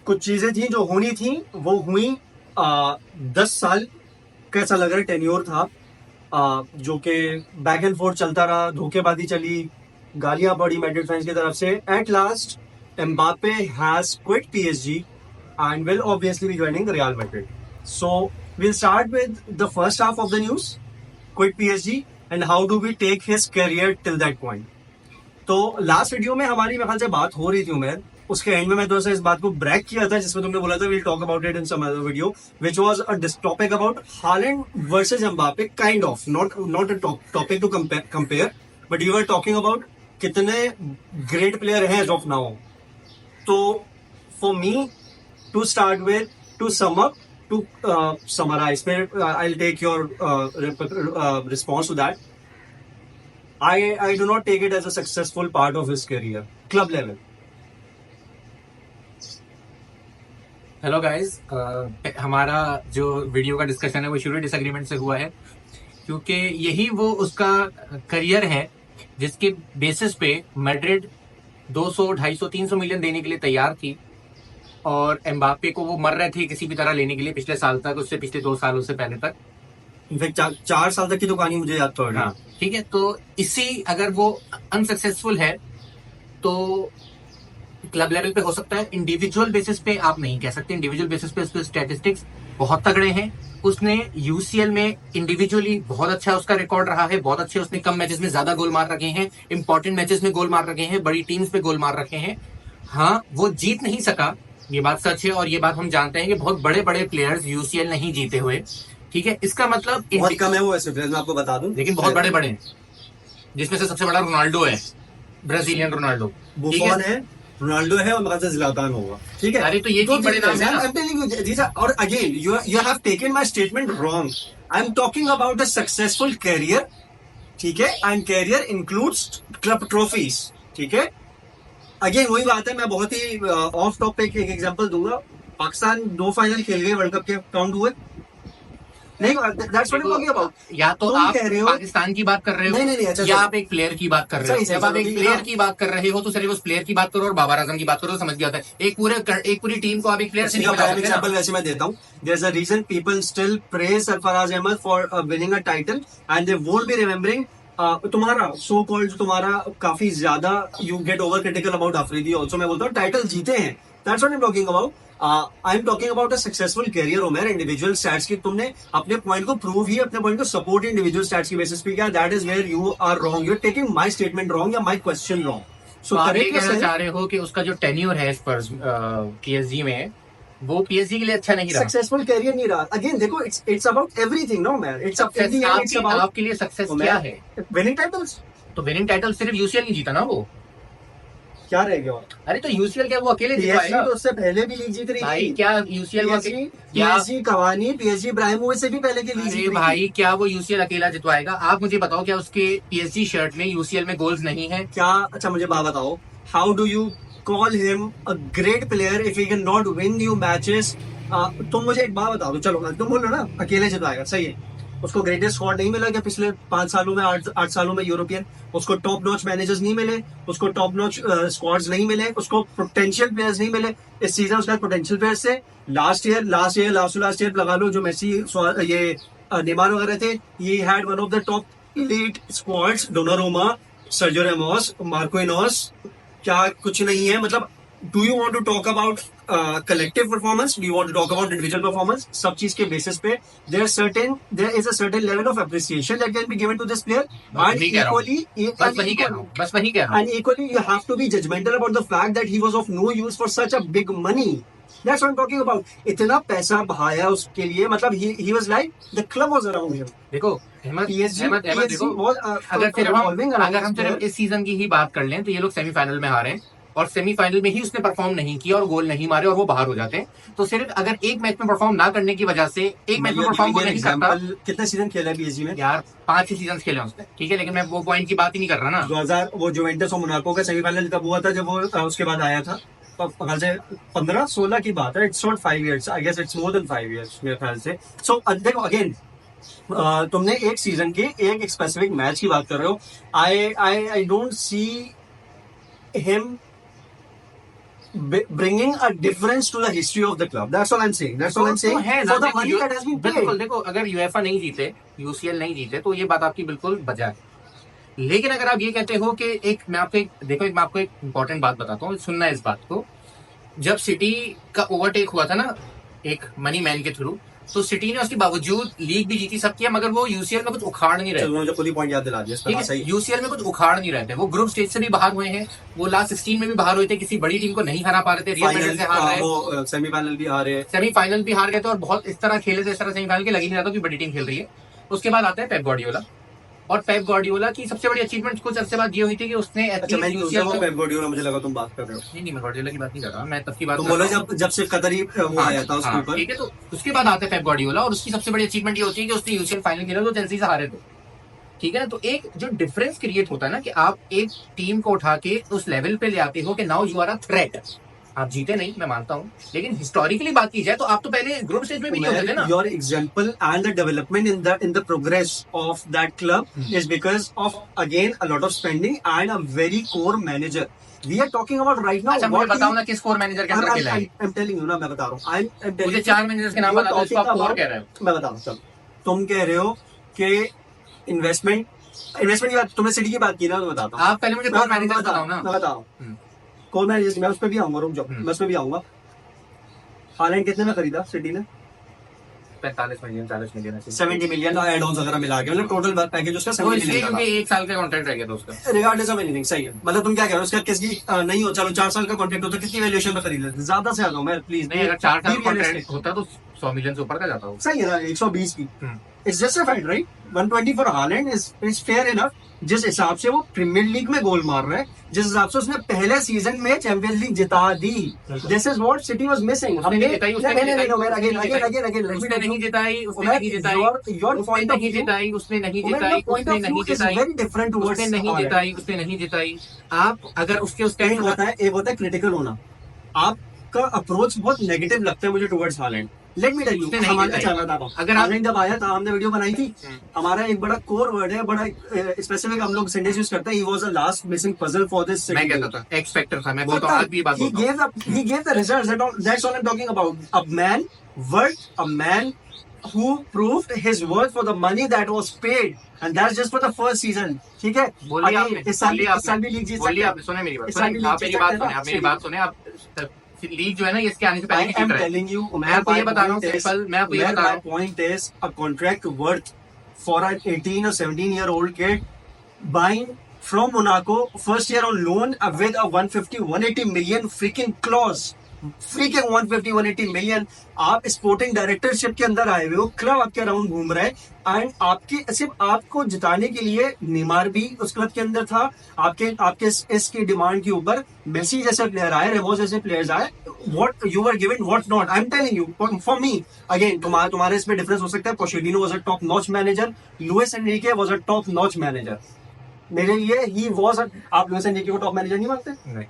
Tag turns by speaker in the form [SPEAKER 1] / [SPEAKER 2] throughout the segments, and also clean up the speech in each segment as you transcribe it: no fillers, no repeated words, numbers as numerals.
[SPEAKER 1] कुछ चीजें थी जो होनी थी वो हुई। 10 साल कैसा लग रहा है टेन्योर था, जो कि बैक एंड फोर्थ चलता रहा, धोखेबाजी चली, गालियां पड़ी मैड्रिड फैंस की तरफ से। At last Mbappe has quit PSG and will obviously be joining real Madrid. So we'll start with the first half of the news, quit PSG, and how do we take his career till that point. तो last video में हमारी मेरे ख्याल से बात हो रही थी उमेर, उसके एंड में मैं थोड़ा सा इस बात को ब्रेक किया था जिसमें तुमने बोला था we'll talk about it in some other video which was a topic about Haaland versus Mbappe, kind of not a topic to compare but you were talking about कितने great player हैं as of now. तो for me to start with, to sum up, to summarize, I'll take your response to that. I do not take it as a successful part of his career, club level.
[SPEAKER 2] Hello guys, हमारा जो video का discussion है वो शुरू disagreement से हुआ है, क्योंकि यही वो उसका करियर है जिसके बेसिस पे मैड्रिड 200, 250, 300 मिलियन देने के लिए तैयार थी और एम्बापे को वो मर रहे थे किसी भी तरह लेने के लिए पिछले साल तक, उससे पिछले 2 सालों से पहले तक।
[SPEAKER 1] इनफैक्ट 4 साल तक की तो कहानी मुझे याद तो है।
[SPEAKER 2] हाँ, ठीक है। तो इसी अगर वो अनसक्सेसफुल है तो क्लब लेवल पे हो सकता है, इंडिविजुअल बेसिस पे आप नहीं कह सकते। इंडिविजुअल बेसिस पे उसके स्टैटिस्टिक्स बहुत तगड़े हैं। उसने यूसीएल में इंडिविजुअली बहुत अच्छा उसका रिकॉर्ड रहा है, बहुत अच्छे। उसने कम मैचेस में ज्यादा गोल मार रखे हैं, इंपॉर्टेंट मैचेस में गोल मार रखे हैं, बड़ी टीम्स पे गोल मार रखे हैं। हाँ, वो जीत नहीं सका, ये बात सच है, और ये बात हम जानते हैं कि बहुत बड़े बड़े प्लेयर्स यूसीएल नहीं जीते हुए, ठीक है। इसका मतलब
[SPEAKER 1] बहुत कम है वो ऐसे प्लेयर्स, मैं आपको बता दूं,
[SPEAKER 2] लेकिन बहुत बड़े बड़े हैं, जिसमें से सबसे बड़ा रोनाल्डो है, ब्राजीलियन रोनाल्डो।
[SPEAKER 1] बुफॉन है, रोनाल्डो है और मेरे ज़िलातान होगा, ठीक है।
[SPEAKER 2] अरे तो ये तीन बड़े नाम हैं।
[SPEAKER 1] I'm telling you these are, और again you have taken my statement wrong. I'm talking about a successful career, ठीक है, and career includes club trophies, ठीक है। अगेन वही बात है, मैं बहुत ही ऑफ टॉपिक एक एग्जांपल दूंगा। पाकिस्तान 2 फाइनल खेल गए वर्ल्ड कप के, काउंट हुए नहीं? That's what I'm talking about.
[SPEAKER 2] या तो आप पाकिस्तान की बात कर रहे हो,
[SPEAKER 1] नहीं, अच्छा,
[SPEAKER 2] या आप एक प्लेयर की बात कर रहे हो। जब आप एक प्लेयर की बात कर रहे हो तो सिर्फ उस प्लेयर की बात करो और बाबर आजम की बात करो, समझ गया होता है। एक पूरी टीम को आप एक प्लेयर से नहीं बता सकते।
[SPEAKER 1] एग्जांपल वैसे मैं देता हूँ, there's a reason people still praise Sarfaraz Ahmed for winning a title and they won't be remembering तुम्हारा सो कॉल्ड, तुम्हारा काफी ज्यादा you get over critical about Afridi also. मैं बोलता हूँ टाइटल जीते हैं, that's what I am talking about. I am talking about a successful career. Umer, individual stats की तुमने अपने पॉइंट को प्रूव ही, अपने पॉइंट को सपोर्ट इंडिविजुअल स्टैट्स की बेसिस पे किया। That is where you are wrong, you are taking my statement wrong या माय क्वेश्चन रॉन्ग।
[SPEAKER 2] सो आप ये कहना चाह रहे हो कि उसका जो टेन्योर है स्पर्स पीएसजी में, वो पीएसजी के लिए अच्छा नहीं रहा,
[SPEAKER 1] सक्सेसफुल कैरियर नहीं रहा। अगेन देखो, it's about everything, no man, it's about
[SPEAKER 2] आपके लिए सक्सेस क्या है?
[SPEAKER 1] Winning titles.
[SPEAKER 2] तो विनिंग टाइटल सिर्फ यूसीएल नहीं जीता ना, वो
[SPEAKER 1] क्या रह गया?
[SPEAKER 2] अरे तो यूसीएल क्या वो अकेले जीता?
[SPEAKER 1] तो उससे पहले भी लीग जीत रही
[SPEAKER 2] भाई, क्या UCL
[SPEAKER 1] PSG Cavani, PSG Ibrahimovic से भी पहले की लीग जीत रही
[SPEAKER 2] भाई, क्या वो यूसीएल अकेला जितवाएगा? आप मुझे बताओ, क्या उसके पीएसजी शर्ट में यूसीएल में गोल्स नहीं है
[SPEAKER 1] क्या? अच्छा मुझे बात बताओ, how do you call him a great player if he can not win you matches? तुम मुझे एक बात बताओ, चलो तुम बोलो ना अकेले जितवाएगा, सही है। उसको ग्रेटेस्ट स्क्वाड नहीं मिला क्या पिछले 5 सालों में, 8 सालों में यूरोपियन? उसको टॉप नॉच मैनेजर्स नहीं मिले, उसको टॉप नॉच स्क्वाड्स नहीं मिले, उसको पोटेंशियल प्लेयर्स नहीं मिले। इस सीजन उसका पोटेंशियल प्लेयर्स से लास्ट ईयर लगा लो, जो मेसी ये नेमार वगैरह थे, ये had one of the top elite squads. Donnarumma, Sergio Ramos, Marquinhos, क्या कुछ नहीं है? मतलब do you want to talk about collective performance, do you want to talk about individual performance? सब चीज के बेसिस पे there is a certain level of appreciation that can be given to this player, and equally you have to be judgmental about the fact that he was of no use for such a big money. That's what I am talking about. इतना पैसा बहाया उसके लिए, मतलब he was like the club was around him.
[SPEAKER 2] देखो अगर हम सिर्फ इस सीजन की ही बात कर लें तो ये लोग सेमीफाइनल में हारे, और सेमीफाइनल में ही उसने परफॉर्म नहीं किया और गोल नहीं मारे और वो बाहर हो जाते हैं। तो सिर्फ अगर एक मैच में परफॉर्म ना करने की वजह से, एक मैच में परफॉर्म नहीं करता।
[SPEAKER 1] कितने सीजन खेला है पीएसजी में?
[SPEAKER 2] यार 5 ही सीजन खेले उसने, ठीक है, लेकिन मैं वो पॉइंट की बात ही नहीं कर रहा ना।
[SPEAKER 1] 2000 वो जुवेंटस और मोनाको का सेमीफाइनल तब हुआ था जब वो उसके बाद आया था, 15-16 की बात है। It's not 5 years, I guess it's more than 5 years मेरे ख्याल से। सो देखो अगेन, तुमने एक सीजन के एक स्पेसिफिक मैच की बात कर रहे हो। I don't see him bringing a difference to the history of the club. That's all I'm saying. That's all I'm saying.
[SPEAKER 2] है
[SPEAKER 1] For the
[SPEAKER 2] देखो,
[SPEAKER 1] money that has been
[SPEAKER 2] बिल्कुल
[SPEAKER 1] paid.
[SPEAKER 2] देखो, अगर यूएफए नहीं जीते, यूसीएल नहीं जीते, तो ये बात आपकी बिल्कुल बजा है। लेकिन अगर आप ये कहते हो कि मैं आपको एक इंपॉर्टेंट बात बताता हूँ, सुनना है इस बात को। जब सिटी का ओवरटेक हुआ था ना एक मनी मैन के थ्रू, तो सिटी ने उसके बावजूद लीग भी जीती, सब किया, मगर वो यूसीएल में कुछ उखाड़ नहीं रहे।
[SPEAKER 1] चलो मुझे खुद ही पॉइंट याद दिला दिया इस पर।
[SPEAKER 2] ठीक
[SPEAKER 1] हाँ,
[SPEAKER 2] है,
[SPEAKER 1] सही।
[SPEAKER 2] यूसीएल में कुछ उखाड़ नहीं रहे थे। वो ग्रुप स्टेज से भी बाहर हुए हैं, वो लास्ट 16 में भी बाहर हुए थे, किसी बड़ी टीम को नहीं हरा पा रहे थे, रियल मैड्रिड से हार रहे,
[SPEAKER 1] वो सेमीफाइनल भी हारे,
[SPEAKER 2] सेमीफाइनल भी हार गए थे, और बहुत इस तरह खेले थे, इस तरह सेमीफाइनल के लग ही नहीं रहा था कि बड़ी टीम खेल रही है। उसके बाद आता है पेप गार्डियोला, और पेप गार्डियोला की सबसे बड़ी अचीवमेंट कुछ अरसे बाद ये हुई थी कि उसने
[SPEAKER 1] अच्छा मैं
[SPEAKER 2] यूसीएल
[SPEAKER 1] को पेप गार्डियोला, मुझे लगा तुम बात कर रहे हो।
[SPEAKER 2] नहीं, मैं गार्डियोला की बात नहीं कर रहा, मैं तब की बात
[SPEAKER 1] तुम
[SPEAKER 2] कर
[SPEAKER 1] बोलो
[SPEAKER 2] रहा हूँ।
[SPEAKER 1] जब सिर्फ कतर ही वो आया था उसके ऊपर।
[SPEAKER 2] ठीक है, तो उसके बाद आता है पेप गार्डियोला, और उसकी सबसे बड़ी अचीवमेंट ये होती है कि उसने यूसीएल फाइनल खेला तो चेल्सी से हारे थे। ठीक है, तो एक जो डिफरेंस क्रिएट होता है ना कि आप एक टीम को उठा के उस लेवल पे ले आते हो कि now you are a threat. आप जीते नहीं, मैं मानता हूँ, लेकिन हिस्टोरिकली बात की जाए तो आप तो पहले ग्रुप स्टेज में भी नहीं होते थे ना।
[SPEAKER 1] Your example and the development in the progress of that club is because of again a lot of spending and a very core manager. We are talking about right now.
[SPEAKER 2] अच्छा, मुझे बताओ ना किस कोर मैनेजर के अंदर खेला है।
[SPEAKER 1] I'm telling you ना, मैं बता रहा हूँ। I'm telling
[SPEAKER 2] मुझे
[SPEAKER 1] you.
[SPEAKER 2] 4 मैनेजर्स के नाम बता दो, इसको आप कोर कह रहे हो।
[SPEAKER 1] मैं बता रहा हूँ, चलो। तुम कह रहे हो कि इन्वेस्टमेंट की बात, तुमने सिटी की बात की ना, तो बताता हूँ।
[SPEAKER 2] आप पहले मुझे कोर मैनेजर बताओ ना।
[SPEAKER 1] मैं बताऊँ कोर मैनेजर, मैं उस पर भी आऊंगा, रुक जाओ, मैं उस पर भी आऊंगा। हालैंड कितने में खरीदा सिटी ने?
[SPEAKER 2] 45 मिलियन 40 मिलियन
[SPEAKER 1] 70 मिलियन का एड ऑन्स वगैरह मिला के, मतलब टोटल पैकेज उसका 70 मिलियन का
[SPEAKER 2] क्योंकि 1 साल का कॉन्ट्रैक्ट रह गया था उसका।
[SPEAKER 1] रिगार्डलेस ऑफ एनीथिंग, सही है। मतलब तुम क्या कह रहे हो, उसका किसकी नहीं हो, चलो 4 साल का कॉन्ट्रैक्ट होता, कितनी वैल्यूएशन में खरीद लेते? ज्यादा से ज्यादा, मैं प्लीज
[SPEAKER 2] नहीं, अगर 4 साल का कॉन्ट्रैक्ट होता तो 100 मिलियन से ऊपर का जाता हो।
[SPEAKER 1] सही है ना, 120 की। It's justified right? 120 for Holland is fair enough. जिस हिसाब से वो प्रीमियर लीग में गोल मार रहा है, जिस हिसाब से उसने पहले सीजन में चैंपियंस लीग जिता दी, this is what City was missing. हमने
[SPEAKER 2] नहीं जिताई,
[SPEAKER 1] उसने नहीं जिताई,
[SPEAKER 2] आप अगर उसके उस
[SPEAKER 1] एक होता है क्रिटिकल होना। आपका अप्रोच बहुत नेगेटिव लगता है मुझे towards Haaland. Let me tell you, अगर हालैंड जब आया था, हमने वीडियो बनाई थी, हमारा एक बड़ा कोर वर्ड है, बड़ा स्पेसिफिक हम लोग सेंटेंस यूज करते हैं, he was the last missing puzzle for this city.
[SPEAKER 2] मैं कहता था एक्स फैक्टर था, मैं बोलता हूं आज भी ये बात
[SPEAKER 1] he gave the results, that's all I'm talking about. A man who proved his worth for the money that was paid, and that's just for the first season. ठीक है,
[SPEAKER 2] बोलिए आपने,
[SPEAKER 1] इस साल भी लीग जीत सकते हैं।
[SPEAKER 2] आपने सुने मेरी बात, आप मेरी बात सुने, आप लीग जो है ना, इसके आने से पहले की जीत रहे हैं। मैं आपको ये बता रहा हूँ सिंपल, मैं आपको ये बता रहा हूँ,
[SPEAKER 1] point is a contract worth for an 18 or 17-year-old kid buying from Monaco first year on loan with a 150-180 million freaking clause. freaking 150-180 million. आप स्पोर्टिंग डायरेक्टरशिप के अंदर आए हुए हो, क्लब आपके अराउंड घूम रहा है, एंड आपके सिर्फ आपको जिताने के लिए नेमार भी उस क्लब के अंदर था, आपके इसकी डिमांड के ऊपर मेसी जैसे प्लेयर आए, रेमोस जैसे प्लेयर्स आए, what you are given what not. I am telling you, for me again, तुम्हारे इसमें डिफरेंस हो सकता है। Pochettino was a top notch manager, Luis Enrique was a top notch manager. मेरे लिए ही वाज, आप लुइस एनरिके को top manager नहीं मानते?
[SPEAKER 2] नहीं,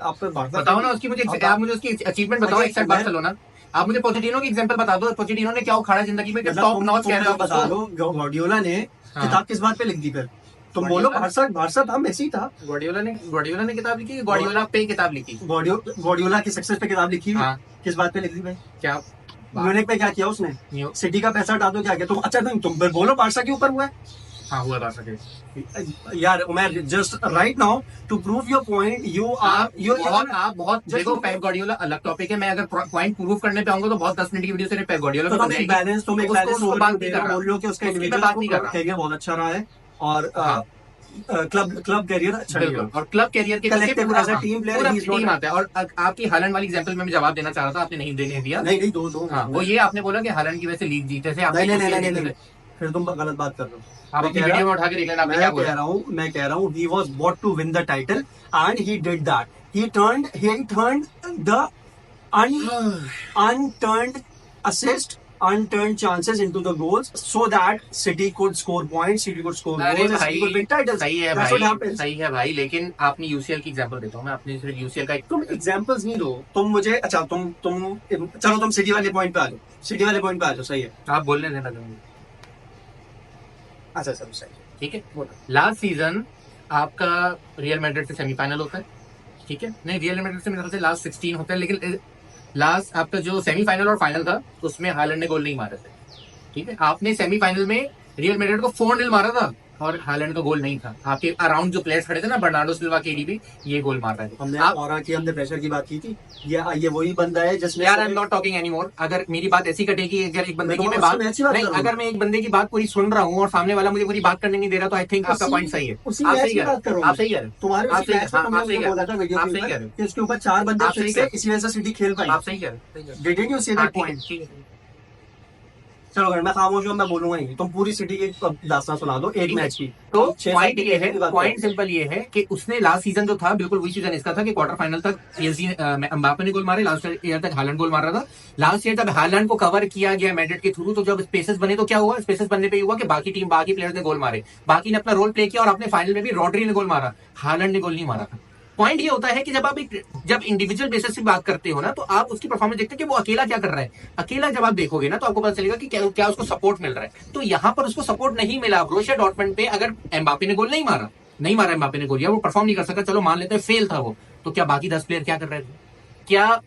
[SPEAKER 1] आप
[SPEAKER 2] बताओ ना उसकी, आप मुझे उसकी अचीवमेंट बताओ, एक्सेप्ट बार्सिलोना। आप मुझे पोचेटिनो की एग्जांपल बता दो, पोचेटिनो ने क्या उखाड़ा जिंदगी में, टॉप नॉच कह रहे हो बता दो।
[SPEAKER 1] गार्डियोला ने किताब किस बात पे लिख दी फिर? तुम बोलो बारसा था, मेसी था।
[SPEAKER 2] गार्डियोला ने किताब लिखी, गार्डियोला पे किताब लिखी,
[SPEAKER 1] गार्डियोला की सक्सेस पे किताब लिखी। किस बात पे लिख दी भाई? क्या म्यूनिख पे क्या किया उसने? सिटी का पैसा हटा दो, क्या किया? तुम अच्छा तुम बोलो बारसा के ऊपर हुआ है।
[SPEAKER 2] हाँ, हुआ बारसा के।
[SPEAKER 1] यार उमर, just right now to prove your point,
[SPEAKER 2] आप बहुत देखो, पेप गार्डियोला अलग टॉपिक है। मैं अगर पॉइंट प्रूव करने पे आऊंगा तो बहुत 10 मिनट की वीडियो से पेप गार्डियोला
[SPEAKER 1] तो तुम एक बैलेंस बोल लो कि उसका इंडिविजुअल कैरियर बहुत अच्छा रहा है, और क्लब कैरियर अच्छा नहीं है,
[SPEAKER 2] और क्लब कैरियर के
[SPEAKER 1] collective as a team player
[SPEAKER 2] team आता है। और आपकी हालैंड वाली एग्जांपल में जवाब देना चाह रहा था, आपने नहीं देने दिया।
[SPEAKER 1] नहीं दो
[SPEAKER 2] वो ये आपने बोला कि हालैंड की वजह से लीग जीते थे।
[SPEAKER 1] नहीं, फिर तुम गलत बात कर रहे हो।
[SPEAKER 2] आप अपनी वीडियो में उठा के देख लेना, मैं क्या बोल रहा हूं।
[SPEAKER 1] मैं कह रहा हूँ he was bought to win the title and he did that. He turned the unturned assist, unturned chances into the goals so that City could score points, City could score goals, and City could win titles.
[SPEAKER 2] सही है भाई, सही है भाई, लेकिन आपने UCL की example देता हूं मैं, आपने सिर्फ यूसीएल का
[SPEAKER 1] तुम एग्जांपल्स नहीं दो तुम मुझे। अच्छा तुम चलो तुम सिटी वाले पॉइंट पे आ जाओ, सही है,
[SPEAKER 2] आप बोलने देना चाहूंगा।
[SPEAKER 1] अच्छा सही,
[SPEAKER 2] ठीक है। लास्ट सीजन आपका रियल मैड्रिड से सेमीफाइनल होता है, ठीक है, नहीं रियल मैड्रिड से मेरे ख्याल से लास्ट 16 होता है, लेकिन लास्ट आपका जो सेमीफाइनल और फाइनल था उसमें हालैंड ने गोल नहीं मारे थे। ठीक है, आपने सेमीफाइनल में रियल मैड्रिड को 4-0 मारा था और हालैंड का गोल नहीं था। आपके अराउंड जो प्लेयर्स खड़े थे ना, बर्नार्डो सिल्वा, केडीबी, ये गोल मार रहे थे।
[SPEAKER 1] हमने
[SPEAKER 2] आप
[SPEAKER 1] और की हमने प्रेशर की बात की थी, ये वही बंदा है जिसने
[SPEAKER 2] यार I am not talking any more. अगर मेरी बात ऐसी कटेगी, अगर एक बंदे की मैं बात नहीं, अगर मैं एक बंदे की बात पूरी सुन रहा हूँ और सामने वाला मुझे पूरी बात करने नहीं दे रहा, तो आई थिंक आपका पॉइंट सही है। आप सही कह रहे हो, आप सही कह रहे हो,
[SPEAKER 1] तुम्हारे
[SPEAKER 2] आप सही
[SPEAKER 1] बोला था वीडियो
[SPEAKER 2] आप सही कह रहे हो
[SPEAKER 1] कि उसके ऊपर 4 बंदे
[SPEAKER 2] आप सही
[SPEAKER 1] फिक्स है, इसी वजह से सिटी खेल पाई।
[SPEAKER 2] आप सही कह रहे हो।
[SPEAKER 1] Didn't you say that point? चलो अगर मैं खामोश हूँ मैं बोलूंगा ही, तुम पूरी सिटी की दास्तान सुना दो एक मैच की।
[SPEAKER 2] तो पॉइंट ये है, पॉइंट सिंपल ये है कि उसने लास्ट सीजन जो था बिल्कुल वही सीजन इसका था कि क्वार्टर फाइनल तक पीएसजी एम्बापे ने गोल मारे, लास्ट ईयर तक हालैंड गोल मार रहा था। लास्ट ईयर जब हालैंड को कवर किया गया मैड्रिड के थ्रू, तो जब स्पेसेस बने तो क्या हुआ, स्पेसेस बनने पे हुआ कि बाकी प्लेयर्स ने गोल मारे, बाकी ने अपना रोल प्ले किया और अपने फाइनल में भी रॉड्री ने गोल मारा, हालैंड ने गोल नहीं मारा था। पॉइंट ये होता है कि जब इंडिविजुअल बेसिस से बात करते हो ना, तो आप उसकी परफॉर्मेंस देखते हैं कि वो अकेला क्या कर रहा है। अकेला जब आप देखोगे ना, तो आपको पता चलेगा कि क्या उसको सपोर्ट मिल रहा है। तो यहाँ पर उसको सपोर्ट नहीं मिला। बोरुसिया डॉर्टमंड पे अगर एम्बापे ने गोल नहीं मारा एम्बापे ने गोल, या वो परफॉर्म नहीं कर सका, चलो मान लेते हैं फेल था वो, तो क्या बाकी 10 प्लेयर क्या कर रहे थे? क्या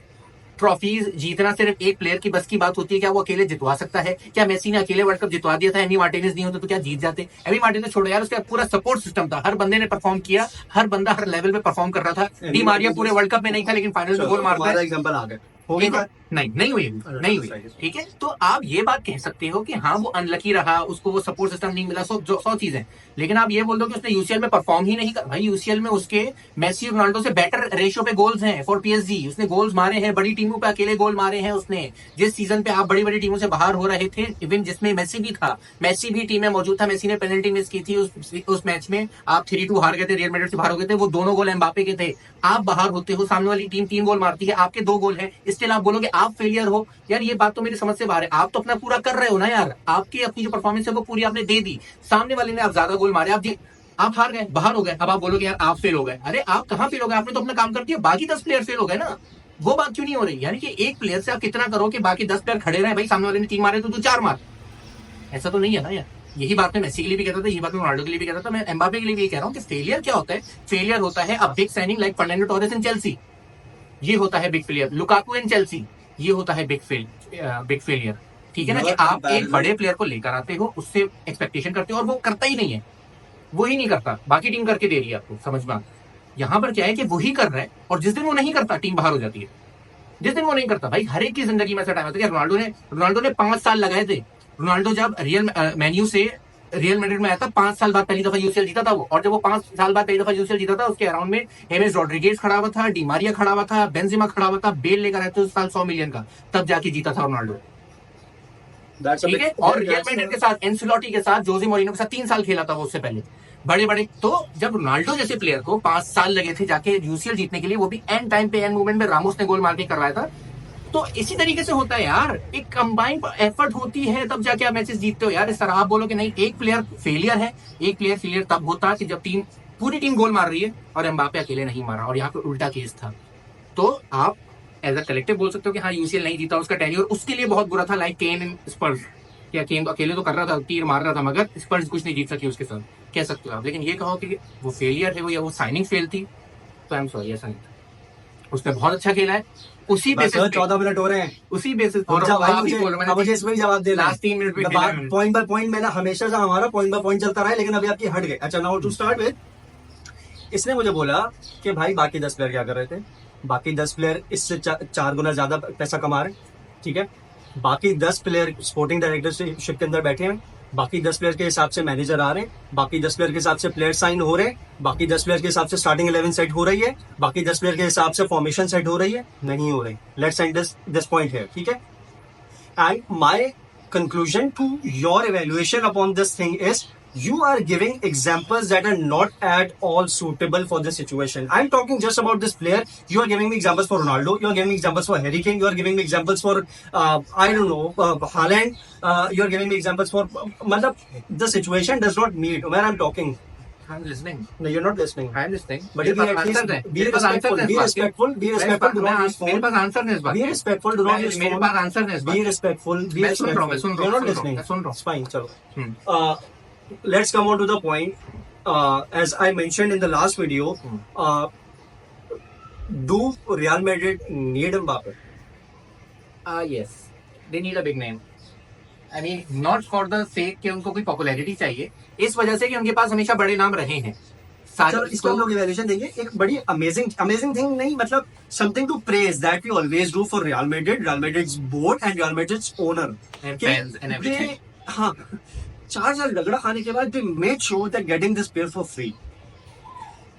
[SPEAKER 2] ट्रॉफीज जीतना सिर्फ एक प्लेयर की बस की बात होती है? क्या वो अकेले जितवा सकता है? क्या मेसी ने अकेले वर्ल्ड कप जितवा दिया था? एमी मार्टिनेज नहीं होता तो क्या जीत जाते? एमी मार्टिनेज छोड़ो यार, उसका पूरा सपोर्ट सिस्टम था, हर बंदे ने परफॉर्म किया, हर बंदा हर लेवल पे परफॉर्म कर रहा था। डी मारिया पूरे वर्ल्ड कप में नहीं था, लेकिन फाइनल में गोल मारता है।
[SPEAKER 1] एग्जांपल आ गया,
[SPEAKER 2] नहीं हुई। ठीक है, तो आप ये बात कह सकते हो कि हाँ वो अनलकी रहा, उसको वो सपोर्ट सिस्टम नहीं मिला, 100 चीजें, लेकिन आप ये बोल दो कि उसने यूसीएल में परफॉर्म ही नहीं कर। भाई यूसीएल में उसके मेसी रोनाल्डो से बेटर रेशियो पे गोल्स हैं फॉर पीएसजी। उसने गोल्स मारे हैं, बड़ी टीमों पे अकेले गोल मारे हैं उसने। जिस सीजन पे आप बड़ी बड़ी टीमों से बाहर हो रहे थे, इवन जिसमें मेसी भी था, मेसी भी टीम में मौजूद था, मेसी ने पेनल्टी मिस की थी उस मैच में, आप 3-2 हार गए थे, रियल मैड्रिड से बाहर हो गए थे, वो दोनों गोल एम्बापे के थे। आप बाहर होते हो, सामने वाली टीम 3 गोल मारती है, आपके 2 गोल है, इसलिए आप बोलोगे आप फेलियर हो? यार ये बात तो मेरी समझ से बाहर है। आप तो अपना पूरा कर रहे हो ना यार, आपकी अपनी जो परफॉर्मेंस है वो पूरी आपने दे दी, सामने वाले ने आप ज्यादा गोल मारे, आप हार गए, बाहर हो गए। अब आप बोलोगे यार आप फेल हो गए। अरे आप कहां फेल हो गए, आपने तो अपना काम कर दिया, बाकी 10 प्लेयर फेल हो गए ना। वो बात क्यों नहीं हो रही? यानी कि एक प्लेयर से आप कितना करो कि बाकी 10 प्लेयर खड़े रहे, भाई सामने वाले ने 3 मारे तो तू 4 मार, ऐसा तो नहीं है ना यार। यही बात मैं मेसी के लिए भी कहता था, यही बात मैं रोनाल्डो के लिए भी कहता था, मैं एम्बापे के लिए भी कह रहा हूँ कि फेलियर क्या होता है? फेलियर होता है a big signing like Fernando Torres in Chelsea, ये होता है बिग फेलियर। लुकाकू इन चेल्सी, ये होता है बिग फेलियर। ठीक है ना, कि आप एक बड़े प्लेयर को लेकर आते हो, उससे एक्सपेक्टेशन करते हो और वो करता ही नहीं है, वो ही नहीं करता, बाकी टीम करके दे रही है आपको, समझ में। यहाँ पर क्या है कि वही कर रहा है और जिस दिन वो नहीं करता टीम बाहर हो जाती है। जिस दिन वो नहीं करता, भाई हर एक की जिंदगी में ऐसा टाइम होता है। रोनाल्डो ने 5 साल लगाए थे। रोनाल्डो जब मेन्यू से रियल मैड्रिड में आया था, 5 साल बाद पहली दफा यूसीएल जीता था वो, और जब वो 5 साल बाद पहली दफा यूसीएल जीता था, उसके अराउंड में हेमेस रॉड्रिगेज खड़ा हुआ था, डी मारिया खड़ा हुआ था, बेंजेमा खड़ा हुआ था, बेल लेकर आए थे उस साल 100 मिलियन का, तब जाके जीता था रोनाल्डो। ठीक है, और रियल मैड्रिड के साथ, एंसेलोटी के साथ, जोसे मोरिनो के साथ 3 साल खेला था वो उससे पहले, बड़े। तो जब रोनाल्डो जैसे प्लेयर को 5 साल लगे थे जाके यूसीएल जीतने के लिए, वो भी एंड टाइम पे, एंड मूवमेंट में रामोस ने गोल मार के करवाया था। तो इसी तरीके से होता है यार, एक कंबाइंड एफर्ट होती है तब जाके आप मैचेस जीतते हो यार। इस तरह आप बोलो कि नहीं एक प्लेयर फेलियर है, एक प्लेयर फेलियर तब होता है कि जब पूरी टीम गोल मार रही है और एम्बापे अकेले नहीं मारा, और यहाँ पे उल्टा केस था। तो आप एज अ कलेक्टिव बोल सकते हो कि हाँ यूसीएल नहीं जीता, उसका टेन्योर उसके लिए बहुत बुरा था, लाइक केन इन स्पर्स। क्या केन तो अकेले तो कर रहा था, तीर मार रहा था, मगर स्पर्स कुछ नहीं जीत सकी उसके साथ, कह सकते हो आप। लेकिन ये कहो कि वो फेलियर है वो, या वो साइनिंग फेल थी, तो आई एम सॉरी, ऐसा नहीं था। उसने बहुत अच्छा खेला है, उसी बेसिस पे
[SPEAKER 1] 14 मिनट हो रहे हैं,
[SPEAKER 2] उसी बेसिस
[SPEAKER 1] मुझे इसमें भी जवाब देना।
[SPEAKER 2] लास्ट 3 मिनट पे
[SPEAKER 1] पॉइंट बाय पॉइंट में ना, हमेशा से हमारा पॉइंट बाय पॉइंट चलता रहा है, लेकिन अभी आपकी हट गए। अच्छा, नाउ टू स्टार्ट विद, इसने मुझे बोला कि भाई बाकी 10 प्लेयर क्या कर रहे थे? बाकी 10 प्लेयर इससे 4 गुना ज्यादा पैसा कमा रहे, ठीक है। बाकी 10 प्लेयर स्पोर्टिंग डायरेक्टरशिप के अंदर बैठे हैं, बाकी 10 प्लेयर के हिसाब से मैनेजर आ रहे हैं, बाकी 10 प्लेयर के हिसाब से प्लेयर साइन हो रहे हैं, बाकी 10 प्लेयर के हिसाब से स्टार्टिंग 11 सेट हो रही है, बाकी 10 प्लेयर के हिसाब से फॉर्मेशन सेट हो रही है, नहीं हो रही। लेट्स एंड दिस पॉइंट है, ठीक है। And my conclusion to your evaluation upon this thing is you are giving examples that are not at all suitable for the situation. I'm talking just about this player. You are giving me examples for Ronaldo. You are giving me examples for Harry Kane. You are giving me examples for I don't know Haaland. You are giving me examples for the situation does not meet where I'm talking.
[SPEAKER 2] I'm listening.
[SPEAKER 1] No, you're not listening.
[SPEAKER 2] I'm listening.
[SPEAKER 1] But at least be respectful. Be respectful. Be respectful. Do not respond.
[SPEAKER 2] मेरे पास answer नहीं इस बात।
[SPEAKER 1] Be respectful. Do not respond.
[SPEAKER 2] मेरे पास answer नहीं इस बात।
[SPEAKER 1] Be respectful. Be respectful. You're not listening.
[SPEAKER 2] सुन रहा हूँ।
[SPEAKER 1] It's fine. चलो. Let's come on to the point. As I mentioned in the last video, Do Real Madrid need Mbappe?
[SPEAKER 2] Yes, they need a big name. I mean, not for the sake कि उनको कोई popularity चाहिए, इस वजह से कि उनके पास हमेशा बड़े नाम रहे हैं।
[SPEAKER 1] चलो इसको हम लोग इवैल्यूएशन देंगे। एक बड़ी अमेजिंग थिंग नहीं, मतलब something to praise that we always do for Real Madrid's board and Real Madrid's owner
[SPEAKER 2] and fans and everything.
[SPEAKER 1] हाँ, 4 साल रगड़ा खाने के बाद they made sure that getting this player for free.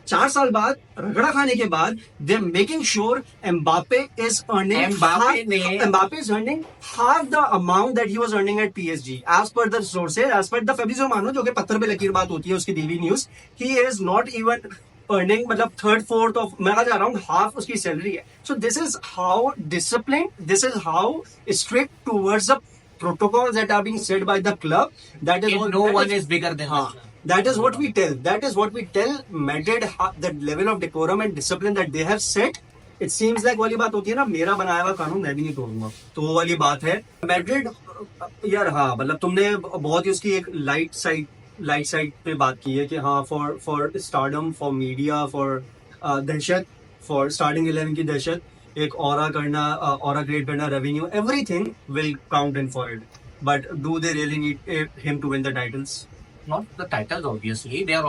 [SPEAKER 1] 4 साल बाद रगड़ा खाने के बाद they are making sure Mbappe is earning half the amount that he was earning at PSG as per the sources, as per the Fabrizio Romano, जो कि पत्थर पे लकीर बात होती है उसकी DV news. he is not even earning मतलब थर्ड फोर्थ ऑफ, मैं जा रहा हूँ हाफ उसकी सैलरी है। So this is how discipline, this is how strict towards the protocols that are being set by the club. That is what,
[SPEAKER 2] No one is bigger than
[SPEAKER 1] हाँ, that is what we tell. That is what we tell Madrid, the level of decorum and discipline that they have set. It seems like वाली बात होती है ना, मेरा बनाया हुआ कानून मैं भी नहीं तोड़ूंगा, तो वो वाली बात है। मैड्रिड यार, हाँ मतलब तुमने बहुत ही उसकी एक लाइट साइड पे बात की है कि हाँ for stardom, for media, for दहशत, फॉर स्टार्टिंग 11 की दहशत, एक ऑरा करना, ऑरा क्रिएट करना, revenue, everything will count in for it. But do they really need him to win the titles?
[SPEAKER 2] Not the titles, obviously. They are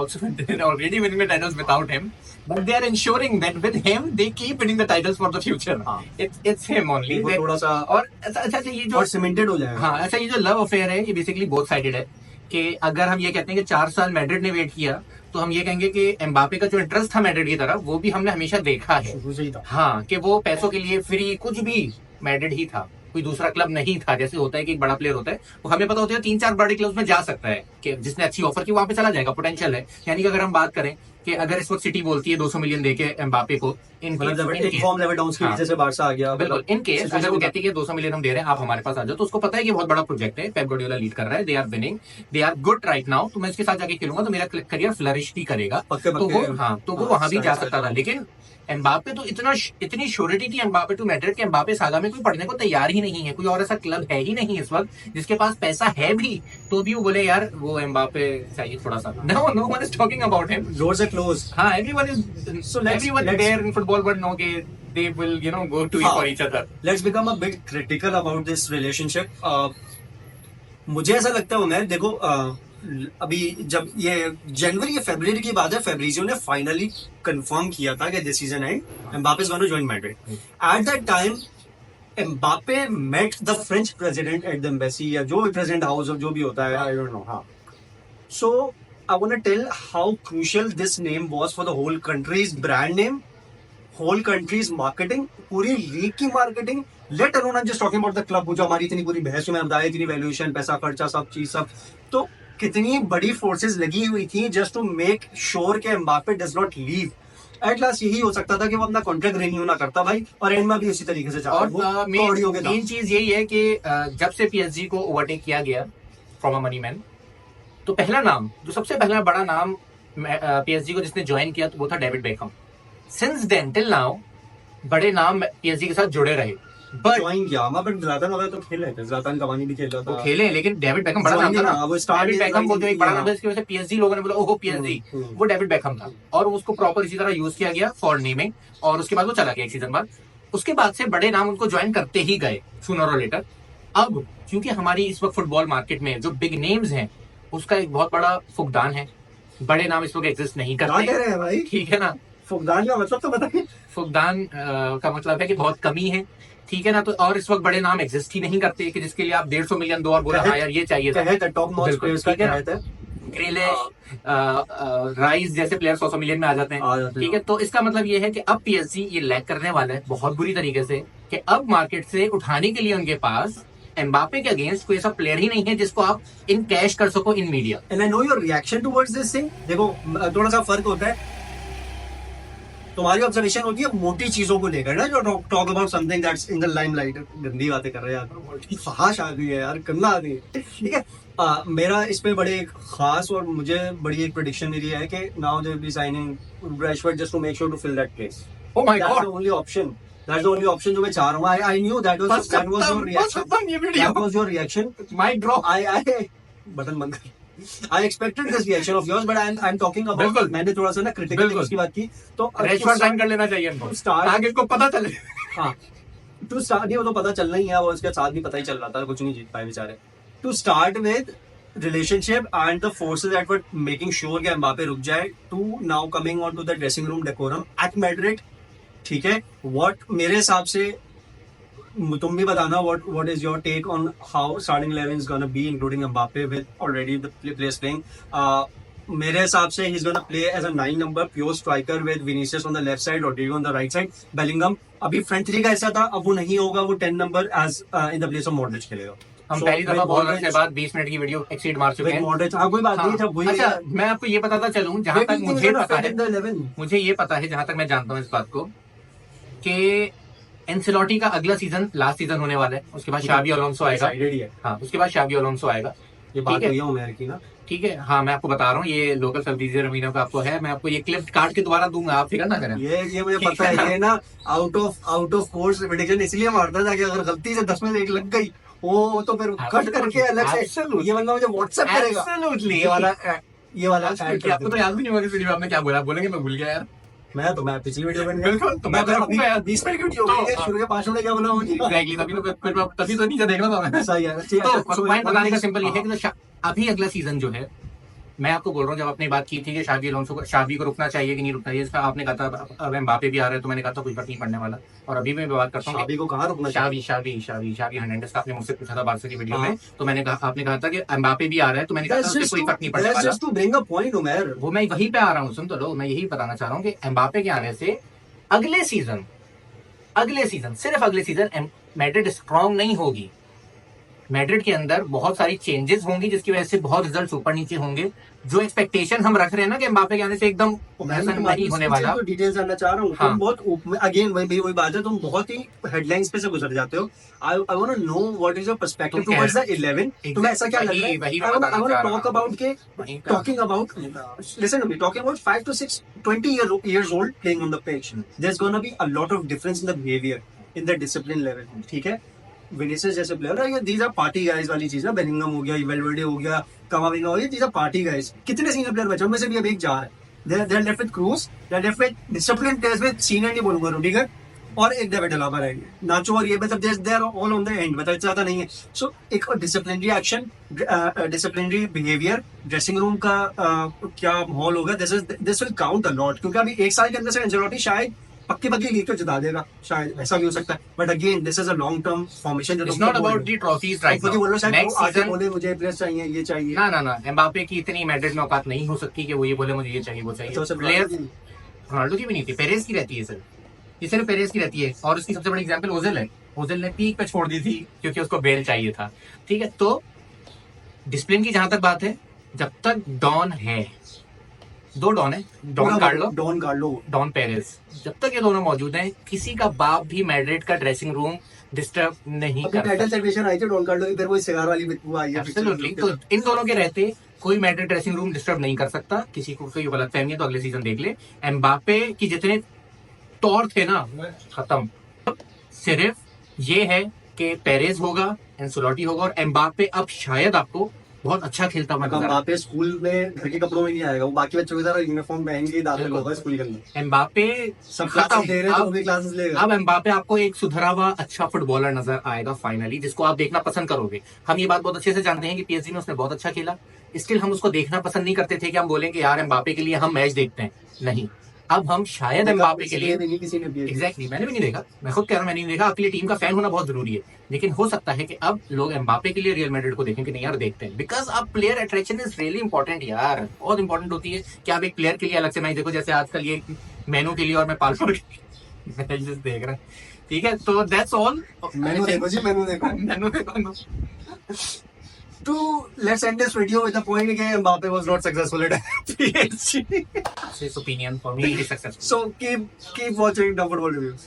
[SPEAKER 2] already winning the titles without him. But they are ensuring that with him, they keep winning the titles for the future.
[SPEAKER 1] हाँ.
[SPEAKER 2] It's him only.
[SPEAKER 1] वो थोड़ा सा
[SPEAKER 2] और अच्छा ये जो
[SPEAKER 1] और cemented हो जाएगा।
[SPEAKER 2] हाँ, ऐसा ये जो लव अफेयर है, ये बेसिकली बोथ साइडेड है। कि अगर हम ये कहते हैं कि 4 साल मैड्रिड ने वेट किया, तो हम ये कहेंगे कि एम्बापे का जो इंटरेस्ट था मैड्रिड की तरफ, वो भी हमने हमेशा देखा है।
[SPEAKER 1] शुरू से ही था।
[SPEAKER 2] हाँ, कि वो पैसों के लिए फ्री कुछ भी मैड्रिड ही था, कोई दूसरा क्लब नहीं था। जैसे होता है कि एक बड़ा प्लेयर होता है, वो हमें पता होता है 3-4 बड़े क्लब्स में जा सकता है, कि जिसने अच्छी ऑफर की वहां पे चला जाएगा, पोटेंशियल है। यानी कि अगर हम बात करें कि अगर इस वक्त सिटी बोलती है 200 मिलियन देके एम्बापे को,
[SPEAKER 1] बारसा आ गया,
[SPEAKER 2] बिल्कुल इन केस अगर वो कहती है 200 मिलियन हम दे रहे हैं, आप हमारे पास आ जाओ, तो उसको पता है कि बहुत बड़ा प्रोजेक्ट है, पेप गार्डियोला लीड कर रहा है, they are winning, they are good right now, तो मैं इसके साथ जाके खेलूंगा तो मेरा करियर फ्लरिश भी करेगा। तो वो वहां भी जा सकता था। लेकिन एम्बापे तो इतनी श्योरिटी थी एम्बापे टू मैड्रिड के एम्बापे सागा में कोई पढ़ने को तैयार ही नहीं है, कोई और ऐसा क्लब है ही नहीं इस वक्त जिसके पास पैसा है भी, तो भी वो बोले यार वो एम्बापे चाहिए थोड़ा सा। No one is talking about him,
[SPEAKER 1] doors are close.
[SPEAKER 2] हाँ, everyone there in football world know कि they will go to for each other.
[SPEAKER 1] Let's become a bit critical about this relationship. मुझे ऐसा लगता है उमेर, देखो अभी जब ये जनवरी या फरवरी की बात है, फेब्रिजियो ने फाइनली कंफर्म किया था कि this season and Mbappe is going to join Madrid. At that time Mbappe met the French president at the embassy, या जो प्रेसिडेंट हाउस जो भी होता है, आई डोंट नो। हाँ, so I want to tell how crucial this name was for the whole country's brand name, whole country's marketing, पूरी league की marketing, let alone I am just talking about the club. जो हमारी इतनी पूरी बहस में बताया, इतनी वैल्यूएशन, पैसा खर्चा, सब चीज सब, तो कितनी बड़ी फोर्सेस लगी हुई थी जस्ट टू मेक श्योर कि Mbappe does not leave. At last यही हो सकता था कि वो अपना कॉन्ट्रैक्ट रिन्यू ना करता भाई, और एंड में भी उसी तरीके से
[SPEAKER 2] और मेन चीज यही है कि जब से पीएसजी को ओवरटेक किया गया फ्रॉम अ मनी मैन, तो पहला नाम, जो सबसे पहला बड़ा नाम पीएसजी को जिसने ज्वाइन किया, तो वो था David Beckham. Since then till now बड़े नाम पीएसजी के साथ जुड़े रहे।
[SPEAKER 1] ज़लातन वगैरह तो खेल रहे थे, ज़लातन कवानी भी खेल रहा था,
[SPEAKER 2] वो खेले, लेकिन डेविड बेकहम बड़ा नाम था ना, वो डेविड बेकहम बोलते एक बड़ा नाम था, इसकी वजह से पीएसजी लोगों ने बोला ओहो पीएसजी, वो डेविड बेकहम था, और उसको प्रॉपर इसी तरह यूज किया गया फॉर नेमिंग, और उसके बाद वो चला गया एक सीजन बाद। उसके बाद से बड़े नाम उनको ज्वाइन करते ही गए सूनर और लेटर। अब क्योंकि हमारी इस वक्त फुटबॉल मार्केट में जो बिग नेम्स हैं, उसका एक बहुत बड़ा फुकदान है, बड़े नाम इस वक्त एग्जिस्ट नहीं करते, ठीक है ना।
[SPEAKER 1] फुकदान का मतलब तो बताइए।
[SPEAKER 2] फुकदान का मतलब है कि बहुत कमी है, ठीक है ना। तो और इस वक्त बड़े नाम एग्जिस्ट ही नहीं करते कि जिसके लिए आप 150 मिलियन दो और बोला हाँ यार ये चाहिए था।
[SPEAKER 1] टॉप नॉच प्लेयर्स का क्या है,
[SPEAKER 2] ग्रिलिश, राइस जैसे प्लेयर 100 मिलियन में आ जाते हैं, ठीक है। तो इसका मतलब ये है कि अब पीएसजी ये लैग करने वाला है बहुत बुरी तरीके से, कि अब मार्केट से उठाने के लिए उनके पास एम्बापे के अगेंस्ट कोई ऐसा प्लेयर ही नहीं है जिसको आप इन कैश कर सको in media.
[SPEAKER 1] And I know your reaction towards this thing. देखो थोड़ा सा फर्क होता है, तुम्हारी ऑब्जर्वेशन होती है मोटी चीजों को लेकर ना, जो talk about something that's in the limelight. गंदी बातें कर रहे हैं यार, फहाश आ गई है यार, गंदा आ गई है, ठीक है। मेरा इस पे बड़े खास और मुझे बड़ी एक प्रेडिक्शन मेरी है कि now they will be signing Rashford just to make sure to fill that place.
[SPEAKER 2] Oh my god,
[SPEAKER 1] that's the only option, that's the only option जो मैं चाह रहा हूं। I knew that was your reaction, that was your reaction.
[SPEAKER 2] Mic drop,
[SPEAKER 1] आई button बंद कर। I expected this reaction of yours, but I'm talking about.
[SPEAKER 2] बिल्कुल।
[SPEAKER 1] मैंने थोड़ा सा ना क्रिटिकल
[SPEAKER 2] बिल्कुल।
[SPEAKER 1] उसकी बात की तो
[SPEAKER 2] रेशवर्ड साइन कर लेना चाहिए इनको,
[SPEAKER 1] Start-
[SPEAKER 2] ताकि इनको पता चले।
[SPEAKER 1] हाँ टू स्टार्ट नहीं, वो तो पता चलना ही है, वो उसके साथ भी पता ही चल रहा था, कुछ नहीं जीत पाए बेचारे। To start with relationship and the forces that were making sure कि एम्बापे रुक जाए, to now coming on to the dressing room decorum at Madrid, ठीक है। व्हाट मेरे हिसाब से, तुम भी बताना what is your take on how starting 11 is going to be including Mbappe with already the players playing. मेरे हिसाब से he's going to play as a 9 number pure striker with Vinicius on the left side, Rodrigo on the right side, Bellingham अभी front three का ऐसा था, अब वो नहीं होगा, वो 10 number as in the place of Modric खेलेगा।
[SPEAKER 2] हम
[SPEAKER 1] So,
[SPEAKER 2] पहली दफा
[SPEAKER 1] with
[SPEAKER 2] बहुत
[SPEAKER 1] Modric-
[SPEAKER 2] के बाद 20 मिनट की वीडियो एक्सीड मार चुके
[SPEAKER 1] with
[SPEAKER 2] हैं।
[SPEAKER 1] Modric, हाँ कोई बात नहीं,
[SPEAKER 2] हाँ,
[SPEAKER 1] जब वही
[SPEAKER 2] अच्छा मैं आपको ये बताता चलूं, जहां तक मुझे पता है,
[SPEAKER 1] 11
[SPEAKER 2] मुझे ये पता है, जहां तक मैं जानता हूँ इस बात को, कि एंसेलोटी का अगला सीजन लास्ट सीजन होने वाला है, उसके बाद शाबी अलोंसो आएगा।
[SPEAKER 1] decided ही है,
[SPEAKER 2] हाँ, उसके बाद शाबी अलोंसो आएगा।
[SPEAKER 1] ये बात
[SPEAKER 2] ठीक है।
[SPEAKER 1] हुई है उमेर की ना।
[SPEAKER 2] ठीक है, हाँ मैं आपको बता रहा हूँ, ये लोकल फैब्रिजियो रमीनो का आपको है, मैं आपको ये क्लिप काट के दोबारा दूंगा, आप फिक्र ना करें।
[SPEAKER 1] ये मुझे
[SPEAKER 2] ठीक
[SPEAKER 1] पता
[SPEAKER 2] है।
[SPEAKER 1] है, ये ना आउट ऑफ कोर्स प्रेडिक्शन इसलिए मारता था कि अगर गलती से 10 में से 1 लग गई, वो तो फिर कट करके अलग से
[SPEAKER 2] Absolutely.
[SPEAKER 1] ये बंदा मुझे व्हाट्सएप करेगा।
[SPEAKER 2] Absolutely.
[SPEAKER 1] ये वाला add कर
[SPEAKER 2] आपको तो याद भी नहीं होगा इस वीडियो में आपने क्या बोला, बोलेंगे मैं भूल गया यार।
[SPEAKER 1] मैं पिछली वीडियो में
[SPEAKER 2] बिल्कुल, तो मैं तो रखूंगा यार।
[SPEAKER 1] 20 मिनट की वीडियो
[SPEAKER 2] तो,
[SPEAKER 1] होगी, शुरू के 5 मिनट क्या बोला मुझे।
[SPEAKER 2] Exactly, तभी तो नीचे देखना था मैं।
[SPEAKER 1] सही है, ठीक है।
[SPEAKER 2] तो पॉइंट बताने का सिंपल ये है कि अभी अगला सीजन जो है, मैं आपको बोल रहा हूँ, जब आपने बात की थी कि शाबी को रुकना चाहिए कि नहीं रुकना चाहिए, इसका आपने कहा था अब एम्बापे भी आ रहे हैं, तो मैंने कहा था कुछ फर्क नहीं पड़ने वाला। और अभी मैं बात करता हूँ
[SPEAKER 1] शाबी को कहाँ रुकना चाहिए?
[SPEAKER 2] शाबी हर्नांडेज का आपने मुझसे पूछा था बारसा की वीडियो
[SPEAKER 1] हाँ।
[SPEAKER 2] में, तो मैंने कहा, आपने कहा था कि एम्बापे भी आ रहा है, तो मैंने कहा था उससे कोई फर्क नहीं पड़ने
[SPEAKER 1] That's
[SPEAKER 2] वाला।
[SPEAKER 1] just to bring a point, उमेर।
[SPEAKER 2] वो मैं वहीं पे आ रहा हूँ, सुन तो लो, मैं यही बताना चाह रहा हूँ कि एम्बापे के आने से अगले सीजन सिर्फ अगले सीजन मैड्रिड स्ट्रांग नहीं होगी। मैड्रिड के अंदर बहुत सारी चेंजेस होंगी, जिसकी वजह से बहुत रिजल्ट्स ऊपर नीचे होंगे। जो एक्सपेक्टेशन हम रख रहे हैं ना कि एम्बापे के आने से एकदम ऐसा नहीं होने वाला।
[SPEAKER 1] डिटेल्स जानना चाह रहा हूँ।
[SPEAKER 2] हाँ।
[SPEAKER 1] तुम बहुत अगेन वही बात है, तुम बहुत ही हेडलाइंस पे से गुजर जाते हो। I want to know what is your perspective
[SPEAKER 2] तुम
[SPEAKER 1] टुवर्ड्स द 11। तुम्हें ऐसा क्या लग रहा है?
[SPEAKER 2] वही
[SPEAKER 1] I want to talk about के
[SPEAKER 2] वहीं पे-
[SPEAKER 1] talking about listen to me, talking about 5 to 6 20 years old playing on the pitch, there's going to be a lot of difference in the behavior, in the discipline level, ठीक है। Vinicius जैसे player है, ये these are party guys वाली चीज है। Bellingham हो गया, वेल्वर्डे हो गया, कामाविंगा हो गया, these are party guys। कितने सीनियर प्लेयर बचे, उनमें से भी अभी एक जा रहा है। they are left with Cruz, they are left with disciplined players with senior नहीं बोलूंगा, रुडिगर और एक डेविड अलाबा रहेंगे, नाचो और ये मतलब they are all on the end, मतलब ज्यादा नहीं है। सो एक disciplinary action, disciplinary behaviour, dressing room का क्या माहौल होगा, this will count a lot, क्योंकि अभी 1 साल के अंदर से एंजेलोटी शायद पक्की लीग तो जिता देगा, शायद ऐसा भी हो सकता है। But again this is a long term formation.
[SPEAKER 2] It's not about the trophies right now.
[SPEAKER 1] बोल रहे
[SPEAKER 2] Next
[SPEAKER 1] आगे
[SPEAKER 2] season-
[SPEAKER 1] बोले मुझे प्लेयर्स चाहिए, ये चाहिए।
[SPEAKER 2] ना एम्बापे की इतनी मैड्रिड में औकात नहीं हो सकती कि वो ये बोले मुझे ये चाहिए वो चाहिए।
[SPEAKER 1] तो सिर्फ
[SPEAKER 2] प्लेयर रोनाल्डो की भी नहीं थी, पेरेज की रहती है सर, ये सिर्फ पेरेज की रहती है। और उसकी सबसे बड़ी एग्जांपल ओजेल है। ओजेल ने पीक पे छोड़ दी थी क्योंकि उसको बेल चाहिए था। ठीक है, तो डिसिप्लिन की जहां तक बात है, जब तक डॉन है, 2 डॉन है, डॉन कार्लो, डॉन पेरेज, जब तक ये दोनों मौजूद हैं, किसी का बाप भी मैड्रिड का ड्रेसिंग रूम डिस्टर्ब नहीं
[SPEAKER 1] अभी
[SPEAKER 2] कर
[SPEAKER 1] टाइटल
[SPEAKER 2] सकता।
[SPEAKER 1] सेलिब्रेशन आई थी डॉन कार्लो की, फिर वो सिगार वाली वो आई है।
[SPEAKER 2] Absolutely. तो इन दोनों के रहते कोई मैड्रिड ड्रेसिंग रूम डिस्टर्ब नहीं कर सकता। किसी को कोई गलत फहमी है तो अगले सीजन देख ले। एम्बापे की जितने तौर थे ना, खत्म। सिर्फ ये है कि पेरेज होगा, एंसेलोटी होगा, और एम्बापे अब शायद आपको बहुत अच्छा खेलता हुआ नजर आए।
[SPEAKER 1] एम्बापे स्कूल में घर के कपड़ों में नहीं आएगा, वो बाकी बच्चों की तरह यूनिफॉर्म पहन के दाखिल होगा स्कूल के अंदर।
[SPEAKER 2] एम्बापे
[SPEAKER 1] सब
[SPEAKER 2] खत्म।
[SPEAKER 1] क्लासेस ले रहे हैं तो वो
[SPEAKER 2] अब-
[SPEAKER 1] भी क्लासेस लेगा।
[SPEAKER 2] अब एम्बापे आपको एक सुधरा हुआ अच्छा फुटबॉलर नजर आएगा फाइनली, जिसको आप देखना पसंद करोगे। हम ये बात बहुत अच्छे से जानते हैं कि पीएसजी में उसने बहुत अच्छा खेला, स्टिल हम उसको देखना पसंद नहीं करते थे कि हम बोलें कि यार एम्बापे के लिए हम मैच देखते हैं। नहीं, अब हम शायद एम्बापे के लिए
[SPEAKER 1] नहीं किसी ने भी
[SPEAKER 2] एग्जैक्टली मैंने भी नहीं देखा, मैं खुद कह रहा हूं मैंने नहीं देखा। आपके लिए टीम का फैन होना बहुत जरूरी है, लेकिन हो सकता है कि अब लोग एम्बापे के लिए रियल मैड्रिड को देखें कि नहीं यार देखते हैं, बिकॉज अब player attraction is really important यार, बहुत इंपॉर्टेंट होती है कि आप एक प्लेयर के लिए अलग से मैच देखो। जैसे आजकल ये मेनू के लिए और मैं पालफर मैच देख रहा हूँ। ठीक है, तो दैट्स ऑल।
[SPEAKER 1] मेनू देखो जी, मेनू देखो।
[SPEAKER 2] मेनू देखो।
[SPEAKER 1] To let's end this video with the point that Mbappe was not successful at PSG.
[SPEAKER 2] His opinion for me is successful.
[SPEAKER 1] So keep watching the football reviews.